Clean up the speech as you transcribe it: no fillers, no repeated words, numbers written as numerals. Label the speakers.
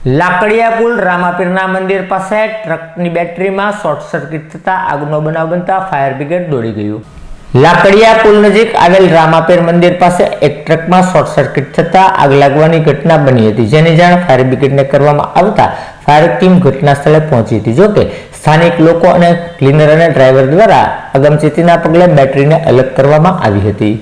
Speaker 1: લાકડિયા પુલ રામાપીરના મંદિર પાસે ટ્રકની બેટરીમાં શોર્ટ સર્કિટ થતા આગનો બનાવ બનતા ફાયર બ્રિગેડ દોડી ગયું. લાકડિયા પુલ નજીક આવેલ રામાપીર મંદિર પાસે એક ટ્રકમાં શોર્ટ સર્કિટ થતા આગ લાગવાની ઘટના બની હતી, જેની જાણ ફાયર બ્રિગેડને કરવામાં આવતા ફાયર ટીમ ઘટના સ્થળે પહોંચી હતી. જોકે સ્થાનિક લોકો અને ક્લીનર અને ડ્રાઈવર દ્વારા અગમચેતીના પગલે બેટરીને અલગ કરવામાં આવી હતી.